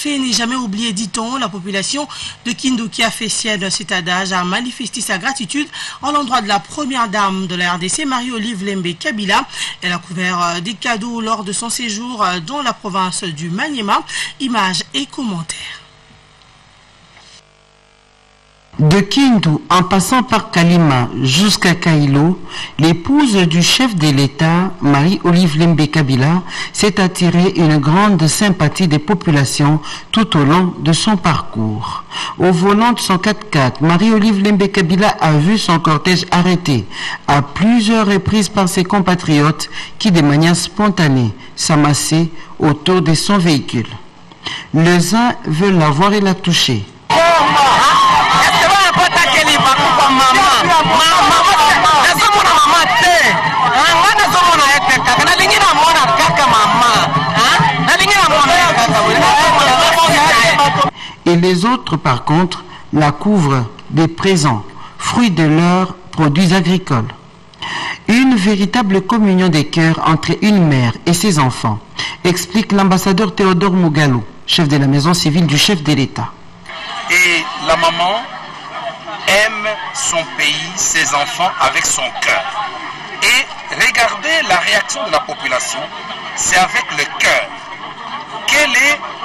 fait n'est jamais oublié, dit-on. La population de Kindu, qui a fait sienne cet adage, a manifesté sa gratitude en l'endroit de la première dame de la RDC, Marie-Olive Lembe Kabila. Elle a couvert des cadeaux lors de son séjour dans la province du Maniema. Images et commentaires. De Kindu, en passant par Kalima jusqu'à Kailo, l'épouse du chef de l'État, Marie-Olive Lembe Kabila, s'est attirée une grande sympathie des populations tout au long de son parcours. Au volant de son 4x4, Marie-Olive Lembe Kabila a vu son cortège arrêté à plusieurs reprises par ses compatriotes qui, de manière spontanée, s'amassaient autour de son véhicule. Les uns veulent la voir et la toucher. Et les autres, par contre, la couvrent des présents, fruits de leurs produits agricoles. Une véritable communion des cœurs entre une mère et ses enfants, explique l'ambassadeur Théodore Mugalou, chef de la maison civile du chef de l'État. Et la maman aime son pays, ses enfants avec son cœur. Et regardez la réaction de la population, c'est avec le cœur.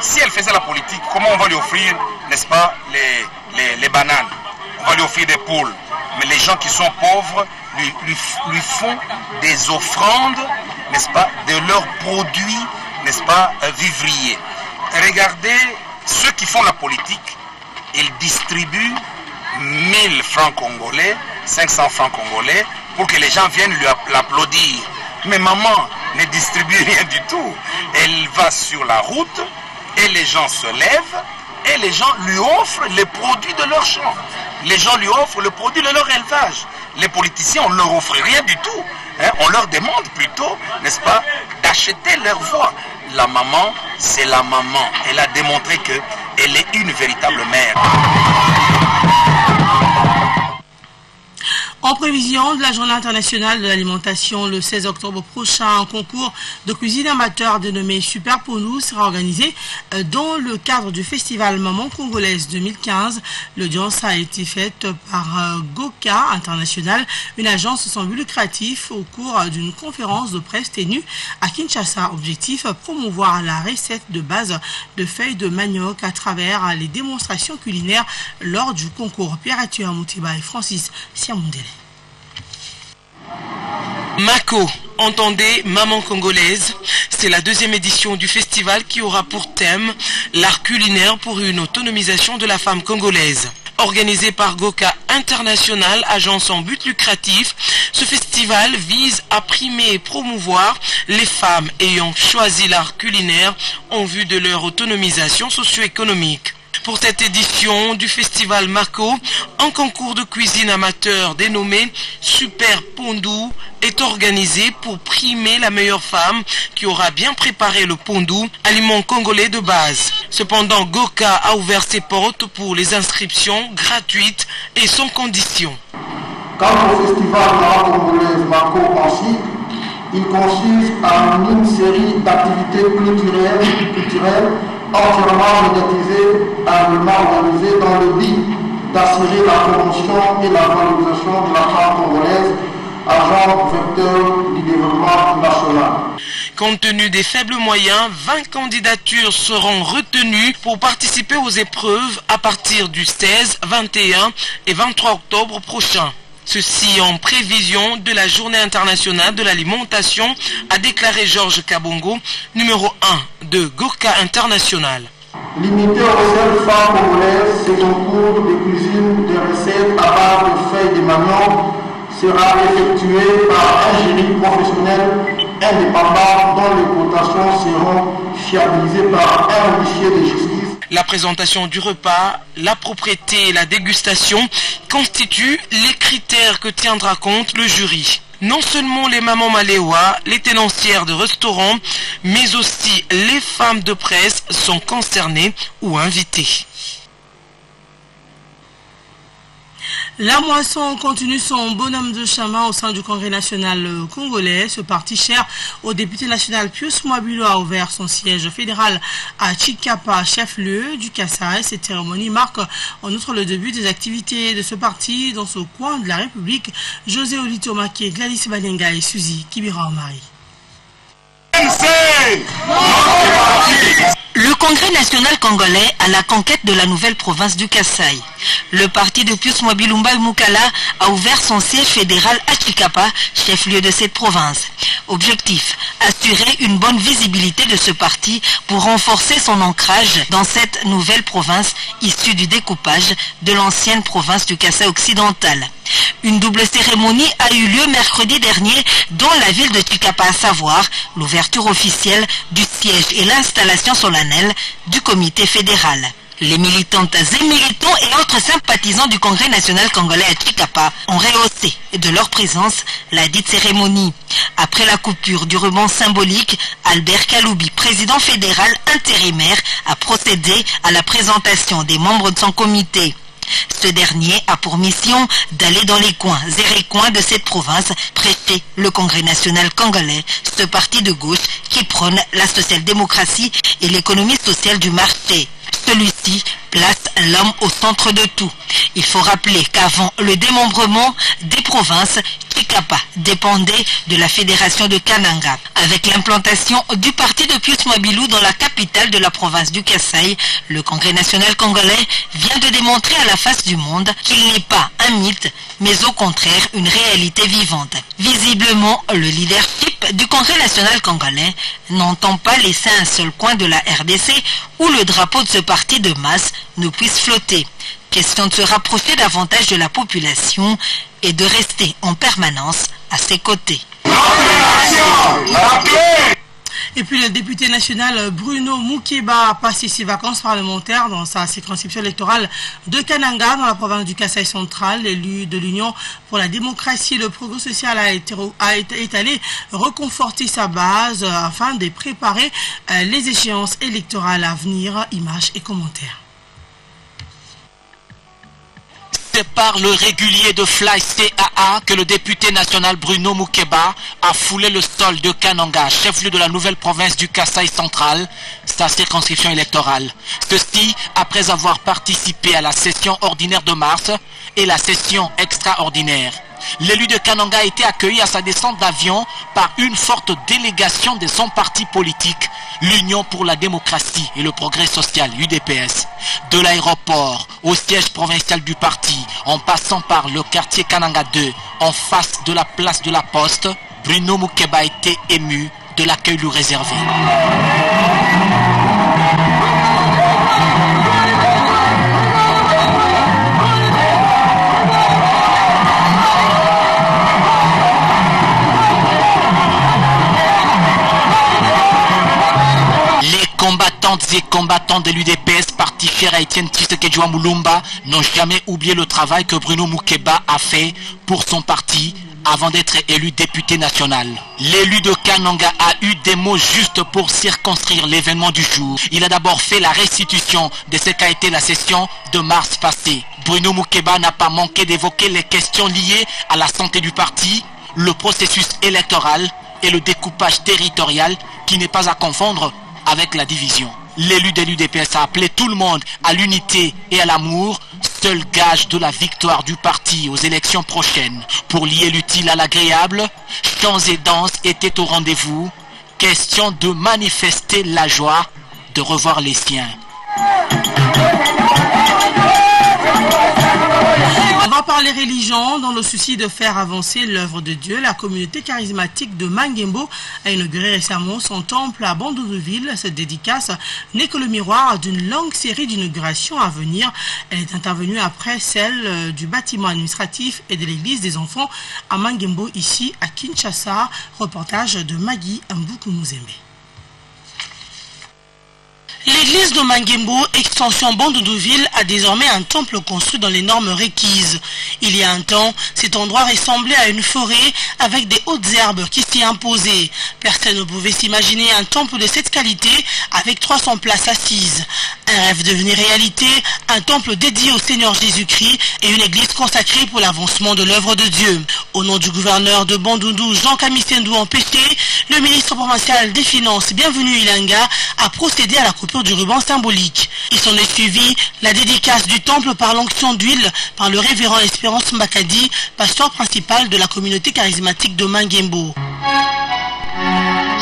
Si elle faisait la politique, comment on va lui offrir, n'est-ce pas, les bananes? On va lui offrir des poules. Mais les gens qui sont pauvres lui font des offrandes, n'est-ce pas, de leurs produits, n'est-ce pas, vivriers. Regardez ceux qui font la politique, ils distribuent 1000 francs congolais, 500 francs congolais, pour que les gens viennent lui l'applaudir. Mais maman ne distribue rien du tout. Elle va sur la route et les gens se lèvent et les gens lui offrent les produits de leur champ. Les gens lui offrent le produit de leur élevage. Les politiciens, on ne leur offre rien du tout. On leur demande plutôt, n'est-ce pas, d'acheter leur voix. La maman, c'est la maman. Elle a démontré qu'elle est une véritable mère. En prévision de la Journée internationale de l'alimentation le 16 octobre prochain, un concours de cuisine amateur dénommé Super Pondou sera organisé dans le cadre du festival Maman Congolaise 2015. L'audience a été faite par Goka International, une agence sans but lucratif, au cours d'une conférence de presse tenue à Kinshasa. Objectif, promouvoir la recette de base de feuilles de manioc à travers les démonstrations culinaires lors du concours. Pierre-Arthur Moutiba et Francis Siamondele. Mako, entendez Maman Congolaise, c'est la deuxième édition du festival qui aura pour thème l'art culinaire pour une autonomisation de la femme congolaise. Organisé par Goka International, agence sans but lucratif, ce festival vise à primer et promouvoir les femmes ayant choisi l'art culinaire en vue de leur autonomisation socio-économique. Pour cette édition du festival Mako, un concours de cuisine amateur dénommé Super Pondou est organisé pour primer la meilleure femme qui aura bien préparé le pondou, aliment congolais de base. Cependant, Goka a ouvert ses portes pour les inscriptions gratuites et sans condition. Quant au festival congolais Mako en cycle, il consiste en une série d'activités culturelles entièrement médiatisées, habilement organisées dans le but d'assurer la promotion et la valorisation de la femme congolaise, agent vecteur du développement national. Compte tenu des faibles moyens, 20 candidatures seront retenues pour participer aux épreuves à partir du 16, 21 et 23 octobre prochain. Ceci en prévision de la Journée internationale de l'alimentation, a déclaré Georges Kabongo, numéro 1 de Goka International. Limité aux seules femmes congolaises, ce concours de cuisine de recettes à base de feuilles de manioc sera effectué par un jury professionnel indépendant dont les votations seront fiabilisées par un officier de justice. La présentation du repas, la propreté et la dégustation constituent les critères que tiendra compte le jury. Non seulement les mamans maléois, les tenancières de restaurants, mais aussi les femmes de presse sont concernées ou invitées. La moisson continue son bonhomme de chemin au sein du Congrès national congolais. Ce parti cher au député national Pius Mwabilo a ouvert son siège fédéral à Tshikapa, chef-lieu du Kasaï. Cette cérémonie marque en outre le début des activités de ce parti dans ce coin de la République. José Olito Maké, Gladys Balenga et Suzy Kibira Omari. Le Congrès national congolais à la conquête de la nouvelle province du Kasaï. Le parti de Pius Mwabilumba Mukala a ouvert son siège fédéral à Tshikapa, chef-lieu de cette province. Objectif, assurer une bonne visibilité de ce parti pour renforcer son ancrage dans cette nouvelle province issue du découpage de l'ancienne province du Kasaï occidental. Une double cérémonie a eu lieu mercredi dernier dans la ville de Tshikapa, à savoir l'ouverture officielle du siège et l'installation solennelle du comité fédéral. Les militantes et militants et autres sympathisants du Congrès national congolais à Tshikapa ont rehaussé de leur présence la dite cérémonie. Après la coupure du ruban symbolique, Albert Kaloubi, président fédéral intérimaire, a procédé à la présentation des membres de son comité. Ce dernier a pour mission d'aller dans les coins et recoins de cette province prêcher le Congrès national congolais, ce parti de gauche qui prône la social-démocratie et l'économie sociale du marché. Celui-ci place l'homme au centre de tout. Il faut rappeler qu'avant le démembrement des provinces, Tshikapa dépendait de la fédération de Kananga. Avec l'implantation du parti de Pius Mwabilou dans la capitale de la province du Kasaï, le Congrès national congolais vient de démontrer à la face du monde qu'il n'est pas un mythe, mais au contraire une réalité vivante. Visiblement, le leadership du Congrès national congolais n'entend pas laisser un seul coin de la RDC où le drapeau de ce parti de masse ne puisse flotter. Question de se rapprocher davantage de la population et de rester en permanence à ses côtés. Et puis le député national Bruno Mukeba a passé ses vacances parlementaires dans sa circonscription électorale de Kananga, dans la province du Kasaï central. L'élu de l'Union pour la démocratie et le progrès social est allé reconforter sa base afin de préparer les échéances électorales à venir. Images et commentaires. C'est par le régulier de Fly CAA que le député national Bruno Mukeba a foulé le sol de Kananga, chef-lieu de la nouvelle province du Kasaï central, sa circonscription électorale. Ceci après avoir participé à la session ordinaire de mars et la session extraordinaire. L'élu de Kananga a été accueilli à sa descente d'avion par une forte délégation de son parti politique, l'Union pour la démocratie et le progrès social, UDPS. De l'aéroport au siège provincial du parti, en passant par le quartier Kananga 2, en face de la place de la Poste, Bruno Mukeba a été ému de l'accueil lui réservé. Combattantes et combattants de l'UDPS, parti cher à Etienne Tshisekedi Mulumba, n'ont jamais oublié le travail que Bruno Mukeba a fait pour son parti avant d'être élu député national. L'élu de Kananga a eu des mots justes pour circonscrire l'événement du jour. Il a d'abord fait la restitution de ce qu'a été la session de mars passé. Bruno Mukeba n'a pas manqué d'évoquer les questions liées à la santé du parti, le processus électoral et le découpage territorial qui n'est pas à confondre avec la division. L'élu de l'UDPS a appelé tout le monde à l'unité et à l'amour, seul gage de la victoire du parti aux élections prochaines. Pour lier l'utile à l'agréable, chants et danses étaient au rendez-vous. Question de manifester la joie de revoir les siens. On va parler religion. Dans le souci de faire avancer l'œuvre de Dieu, la communauté charismatique de Mangembo a inauguré récemment son temple à Bandoudouville. Cette dédicace n'est que le miroir d'une longue série d'inaugurations à venir. Elle est intervenue après celle du bâtiment administratif et de l'église des enfants à Mangembo, ici à Kinshasa. Reportage de Magui Mboukoumuzembe. L'église de Mangembo, extension Bandundu-Ville, a désormais un temple construit dans les normes requises. Il y a un temps, cet endroit ressemblait à une forêt avec des hautes herbes qui s'y imposaient. Personne ne pouvait s'imaginer un temple de cette qualité avec 300 places assises. Un rêve devenu réalité, un temple dédié au Seigneur Jésus-Christ et une église consacrée pour l'avancement de l'œuvre de Dieu. Au nom du gouverneur de Bandundu, Jean Kamisendou Empêché, le ministre provincial des Finances, Bienvenu Ilanga, a procédé à la coupure du ruban symbolique. Il s'en est suivi la dédicace du temple par l'onction d'huile par le révérend Espérance Mbakadi, pasteur principal de la communauté charismatique de Mangembo.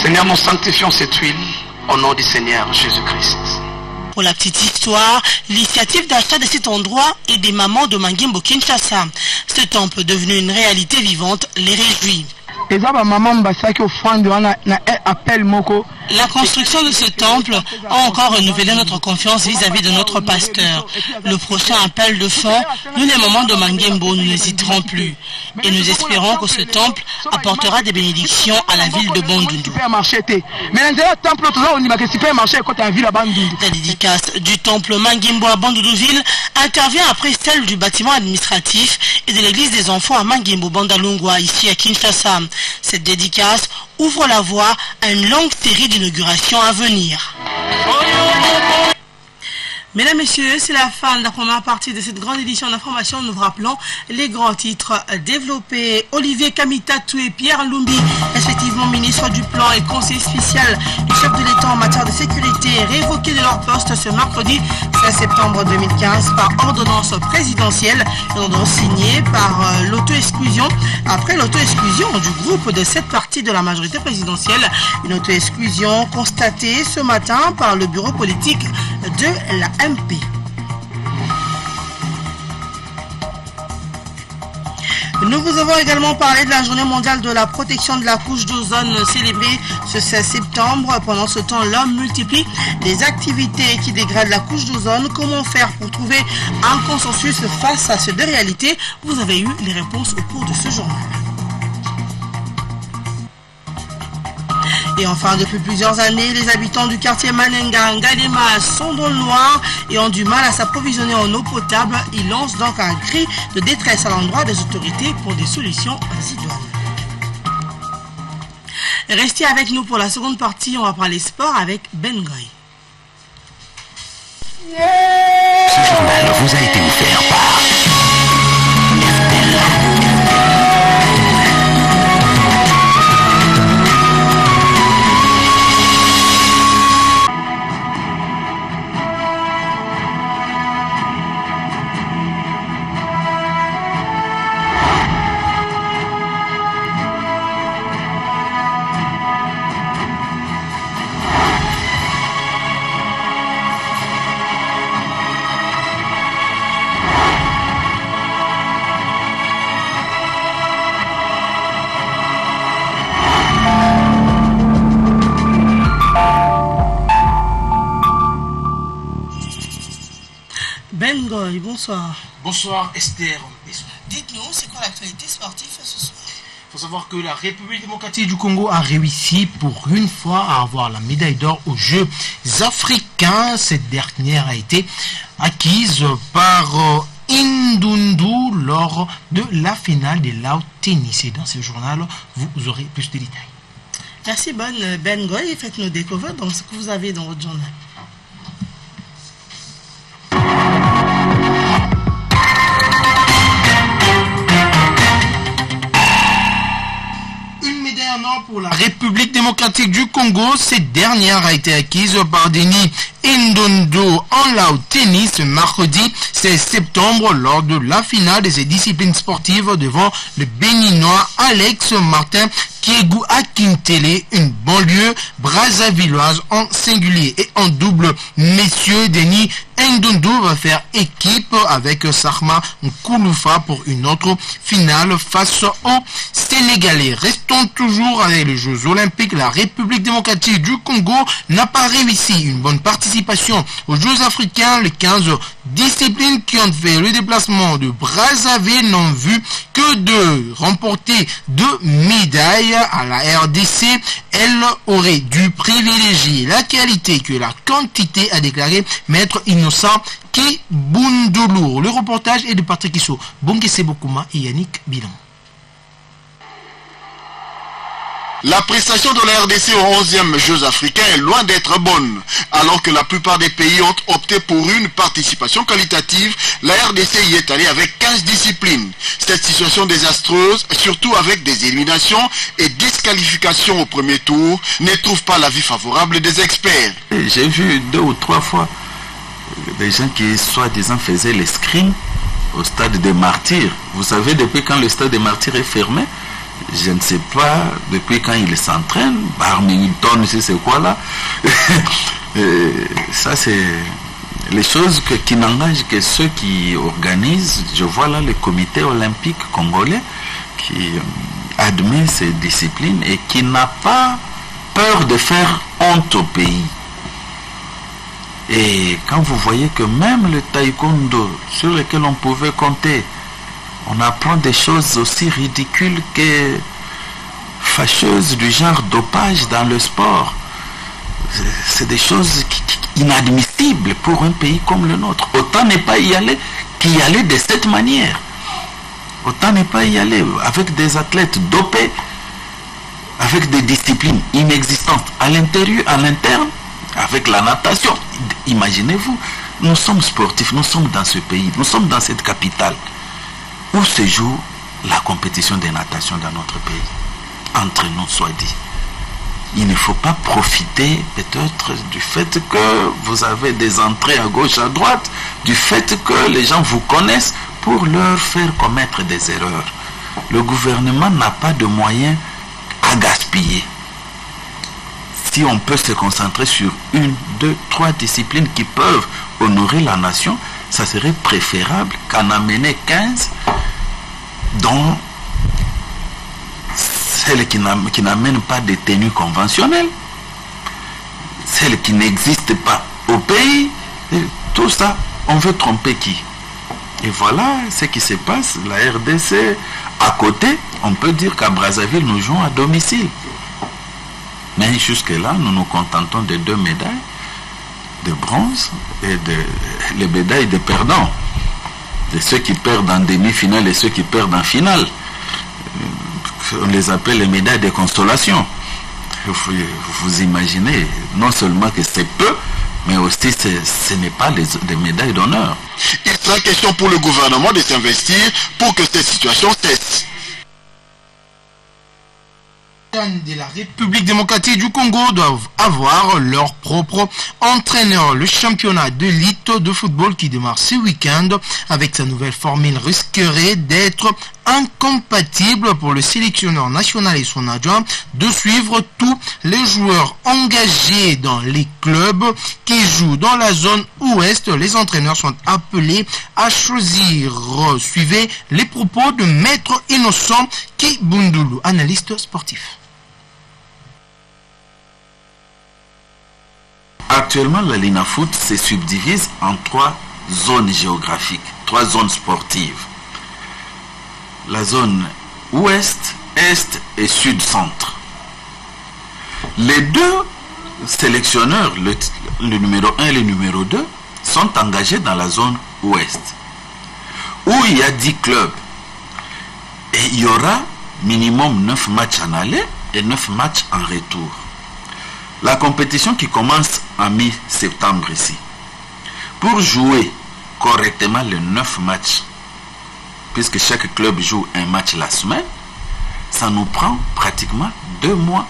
Seigneur, nous sanctifions cette huile au nom du Seigneur Jésus-Christ. Pour la petite histoire, l'initiative d'achat de cet endroit est des mamans de Mangembo Kinshasa. Ce temple devenu une réalité vivante les réjouit. La construction de ce temple a encore renouvelé notre confiance vis-à-vis de notre pasteur. Le prochain appel de fonds, nous les mamans de Mangembo, nous n'hésiterons plus. Et nous espérons que ce temple apportera des bénédictions à la ville de Bandundu. La dédicace du temple Mangembo à Bandundu-Ville intervient après celle du bâtiment administratif et de l'église des enfants à Mangembo Bandalungwa, ici à Kinshasa. Cette dédicace ouvre la voie à une longue série d'inaugurations à venir. Mesdames, Messieurs, c'est la fin de la première partie de cette grande édition d'information. Nous vous rappelons les grands titres développés. Olivier Kamitatou et Pierre Lumbi, respectivement ministre du Plan et conseiller spécial du chef de l'État en matière de sécurité, révoqués de leur poste ce mercredi 16 septembre 2015 par ordonnance présidentielle, ordonnance signée par l'auto-exclusion. Après l'auto-exclusion du groupe de 7 partis de la majorité présidentielle, une auto-exclusion constatée ce matin par le bureau politique de la MP. Nous vous avons également parlé de la journée mondiale de la protection de la couche d'ozone célébrée ce 16 septembre. Pendant ce temps, l'homme multiplie les activités qui dégradent la couche d'ozone. Comment faire pour trouver un consensus face à ces deux réalités? Vous avez eu les réponses au cours de ce journal. Et enfin, depuis plusieurs années, les habitants du quartier Manenga, Ngalema sont dans le noir et ont du mal à s'approvisionner en eau potable. Ils lancent donc un cri de détresse à l'endroit des autorités pour des solutions idoines. Restez avec nous pour la seconde partie. On va parler sport avec Ben Goy. Ce journal vous a été offert par Ben Goy, bonsoir. Bonsoir Esther. Dites-nous, c'est quoi l'actualité sportive ce soir? Il faut savoir que la République démocratique du Congo a réussi pour une fois à avoir la médaille d'or aux Jeux africains. Cette dernière a été acquise par Indundu lors de la finale des Lao Tennis. Et dans ce journal, vous aurez plus de détails. Merci Ben Goy. Faites-nous découvrir dans ce que vous avez dans votre journal. Pour la République démocratique du Congo, cette dernière a été acquise par Denis Indundu en Lao Tennis ce mercredi 16 septembre lors de la finale de ces disciplines sportives devant le Béninois Alex Martin Kiegou Akintele, une banlieue brazzavilloise en singulier. Et en double, messieurs, Denis Indundu va faire équipe avec Sarma Nkouloufa pour une autre finale face aux Sénégalais. Restons toujours avec les Jeux Olympiques. La République démocratique du Congo n'a pas réussi une bonne participation aux Jeux africains. Les 15 disciplines qui ont fait le déplacement de Brazzaville n'ont vu que de remporter 2 médailles qualifier à la RDC, elle aurait dû privilégier la qualité que la quantité, a déclaré Maître Innocent Kibundoulou. Le reportage est de Patrick Issou, Bongese Bokuma et Yannick Bilan. La prestation de la RDC aux 11e Jeux africains est loin d'être bonne. Alors que la plupart des pays ont opté pour une participation qualitative, la RDC y est allée avec 15 disciplines. Cette situation désastreuse, surtout avec des éliminations et disqualifications au premier tour, ne trouve pas l'avis favorable des experts. J'ai vu 2 ou 3 fois des gens qui soi-disant faisaient l'escrime au stade des Martyrs. Vous savez depuis quand le stade des Martyrs est fermé? Je ne sais pas depuis quand il s'entraîne. Barmington, c'est quoi là? Ça c'est les choses qui n'engagent que ceux qui organisent. Je vois là le comité olympique congolais qui admet ces disciplines et qui n'a pas peur de faire honte au pays. Et quand vous voyez que même le taekwondo sur lequel on pouvait compter, on apprend des choses aussi ridicules que fâcheuses du genre dopage dans le sport. C'est des choses inadmissibles pour un pays comme le nôtre. Autant ne pas y aller qu'y aller de cette manière. Autant ne pas y aller avec des athlètes dopés, avec des disciplines inexistantes à l'intérieur, à l'interne, avec la natation. Imaginez-vous, nous sommes sportifs, nous sommes dans ce pays, nous sommes dans cette capitale où se joue la compétition de natation dans notre pays. Entre nous, soit dit. Il ne faut pas profiter peut-être du fait que vous avez des entrées à gauche, à droite, du fait que les gens vous connaissent pour leur faire commettre des erreurs. Le gouvernement n'a pas de moyens à gaspiller. Si on peut se concentrer sur 1, 2, 3 disciplines qui peuvent honorer la nation, ça serait préférable qu'en amener 15 dont celles qui n'amènent pas de tenues conventionnelles, celles qui n'existent pas au pays. Et tout ça, on veut tromper qui? Et voilà ce qui se passe. La RDC, à côté, on peut dire qu'à Brazzaville, nous jouons à domicile. Mais jusque-là, nous nous contentons de 2 médailles de bronze et les médailles de perdants. De ceux qui perdent en demi-finale et ceux qui perdent en finale. On les appelle les médailles de consolation. Vous imaginez, non seulement que c'est peu, mais aussi ce n'est pas des médailles d'honneur. Il sera question pour le gouvernement de s'investir pour que cette situation cesse. De la République démocratique du Congo doivent avoir leur propre entraîneur. Le championnat d'élite de football qui démarre ce week-end avec sa nouvelle formule risquerait d'être incompatible pour le sélectionneur national et son adjoint de suivre tous les joueurs engagés dans les clubs qui jouent dans la zone ouest. Les entraîneurs sont appelés à choisir. Suivez les propos de Maître Innocent Kibundoulou, analyste sportif. Actuellement, la Linafoot se subdivise en 3 zones géographiques, 3 zones sportives. La zone ouest, est et sud-centre. Les 2 sélectionneurs, le numéro 1 et le numéro 2, sont engagés dans la zone ouest, où il y a 10 clubs. Et il y aura minimum 9 matchs en aller et 9 matchs en retour. La compétition qui commence en mi-septembre ici. Pour jouer correctement les 9 matchs, puisque chaque club joue un match la semaine, ça nous prend pratiquement 2 mois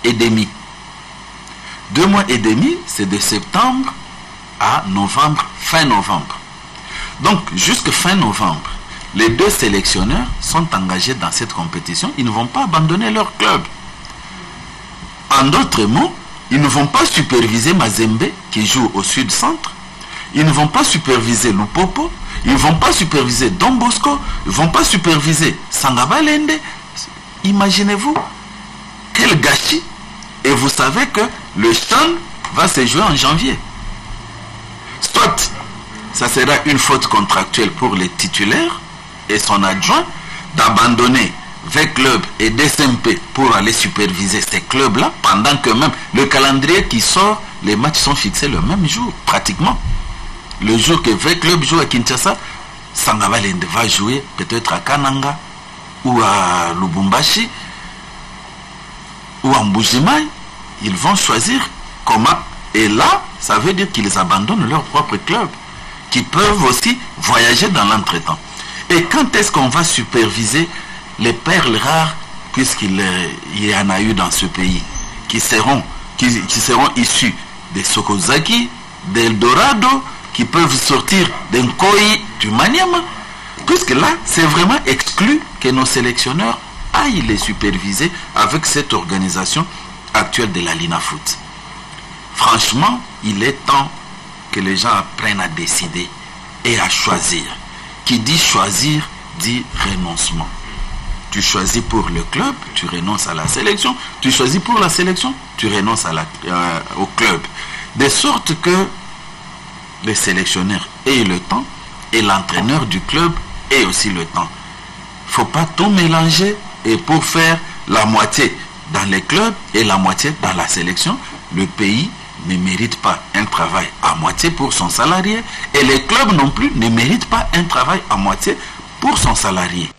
et demi. 2 mois et demi, c'est de septembre à novembre, fin novembre. Donc, jusqu'à fin novembre, les 2 sélectionneurs sont engagés dans cette compétition. Ils ne vont pas abandonner leur club. En d'autres mots, ils ne vont pas superviser Mazembe qui joue au sud-centre. Ils ne vont pas superviser Lupopo. Ils ne vont pas superviser Don Bosco. Ils ne vont pas superviser Sangabalende. Imaginez-vous quel gâchis. Et vous savez que le CHAN va se jouer en janvier. Soit ça sera une faute contractuelle pour les titulaires et son adjoint d'abandonner 20 clubs et DSMP pour aller superviser ces clubs-là, pendant que même le calendrier qui sort, les matchs sont fixés le même jour, pratiquement. Le jour que 20 clubs jouent à Kinshasa, Sangabalende va jouer peut-être à Kananga, ou à Lubumbashi, ou à Mbujimaï. Ils vont choisir comment. Et là, ça veut dire qu'ils abandonnent leur propre club, qui peuvent aussi voyager dans l'entretemps. Et quand est-ce qu'on va superviser les perles rares, puisqu'il y en a eu dans ce pays, qui seront issus des Sokozaki, d'Eldorado, qui peuvent sortir d'un Nkoi, du Maniama, puisque là, c'est vraiment exclu que nos sélectionneurs aillent les superviser avec cette organisation actuelle de la Linafoot. Franchement, il est temps que les gens apprennent à décider et à choisir. Qui dit choisir, dit renoncement. Tu choisis pour le club, tu renonces à la sélection. Tu choisis pour la sélection, tu renonces au club. De sorte que les sélectionneurs aient le temps et l'entraîneur du club ait aussi le temps. Il ne faut pas tout mélanger et pour faire la moitié dans les clubs et la moitié dans la sélection, le pays ne mérite pas un travail à moitié pour son salarié et les clubs non plus ne méritent pas un travail à moitié pour son salarié.